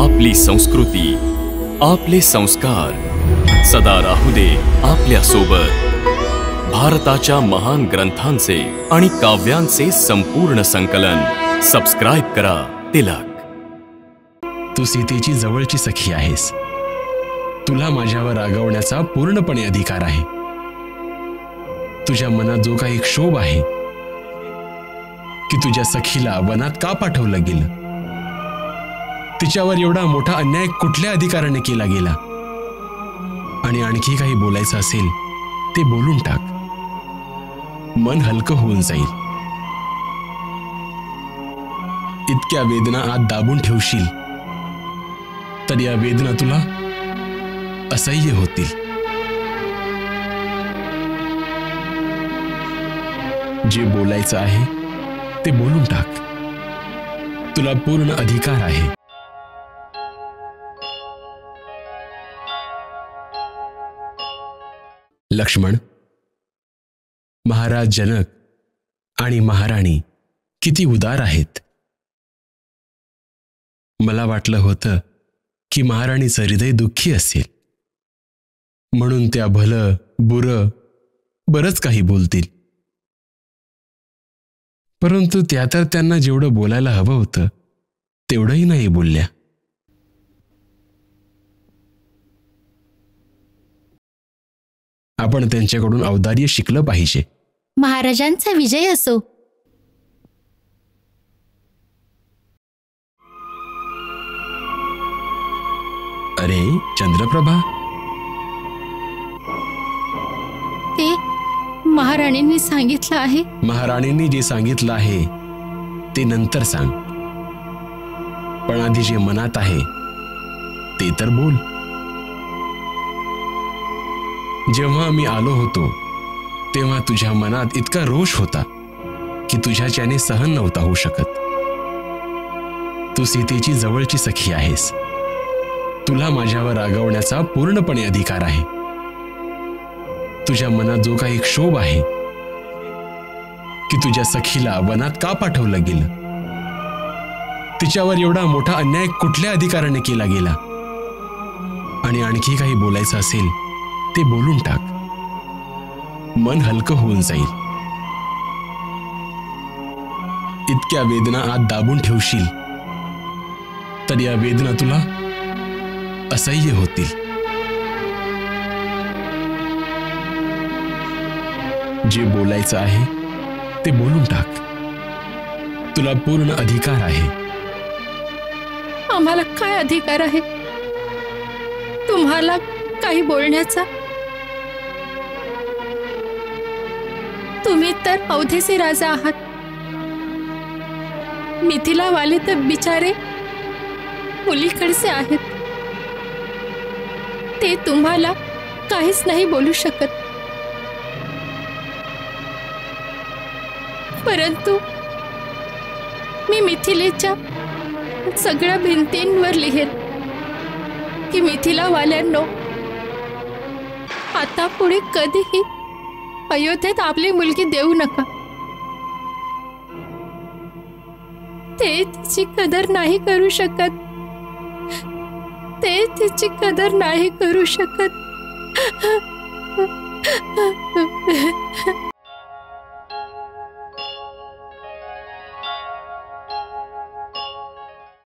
आपली संस्कृती, आपले संस्कार सदा राहू दे आपल्या सोबत. भारताच्या महान ग्रंथांचे आणि काव्यांचे संपूर्ण संकलन. सबस्क्राइब करा तिलक. तू सीतेची जवळची सखी आहेस. तुला माझ्यावर रागवण्याचा पूर्णपणे अधिकार आहे. तुझ्या मनात जो काही क्षोभ आहे की तुझ्या सखीला वनात का पाठवलं गेलं, तिच्यावर एवढा मोठा अन्याय कुठल्या अधिकाराने केला गेला, आणि आणखी काही बोलायचं असेल ते बोलून टाक. मन हलकं होऊन जाईल. इतक्या वेदना आत दाबून ठेवशील तर या वेदना तुला असह्य होतील. जे बोलायचं आहे ते बोलून टाक. तुला पूर्ण अधिकार आहे. लक्ष्मण, महाराज जनक आणि महाराणी किती उदार आहेत. मला वाटलं होतं की महाराणीचं हृदय दुःखी असेल, म्हणून त्या भलं बुरं बरंच काही बोलतील. परंतु त्या तर त्यांना जेवढं बोलायला हवं होतं तेवढंही नाही बोलल्या. आपण त्यांच्याकडून औदार्य शिकलं पाहिजे. महाराजांचा विजय असो. अरे चंद्रप्रभा, ते महाराणींनी सांगितलं आहे. महाराणींनी जे सांगितलं आहे ते नंतर सांग, पण आधी जे मनात आहे ते तर बोल. जेव्हा मी आलो होतो तेव्हा तुझ्या मनात इतका रोष होता की तुझ्याच्याने सहन नव्हता होऊ शकत. तू सीतेची जवळची सखी आहेस. तुला माझ्यावर रागवण्याचा पूर्णपणे अधिकार आहे. तुझ्या मनात जो काही क्षोभ आहे की तुझ्या सखीला वनात का पाठवलं गेलं, तिच्यावर एवढा मोठा अन्याय कुठल्या अधिकाराने केला गेला, आणि आणखी काही बोलायचं असेल ते बोलून टाक. मन हलकं होऊन जाईल. इतक्या वेदना आत दाबून ठेवशील तर या वेदना तुला असह्य होतील. जे बोलायचं आहे ते बोलून टाक. तुला पूर्ण अधिकार आहे. आम्हाला काय अधिकार आहे तुम्हाला काही बोलण्याचा? तुम्ही तर अवधेचे राजा आहात. मिथिला वाले तर बिचारे मुलीकडचे आहेत. ते तुम्हाला काहीच नाही बोलू शकत. परंतु मी मिथिलेच्या सगळ्या भिंतींवर लिहेन की मिथिला वाल्यांनो, आता पुढे कधीही अयोध्येत आपली मुलगी देऊ नका. ते तिची कदर नाही करू शकत. ते तिची कदर नाही करू शकत.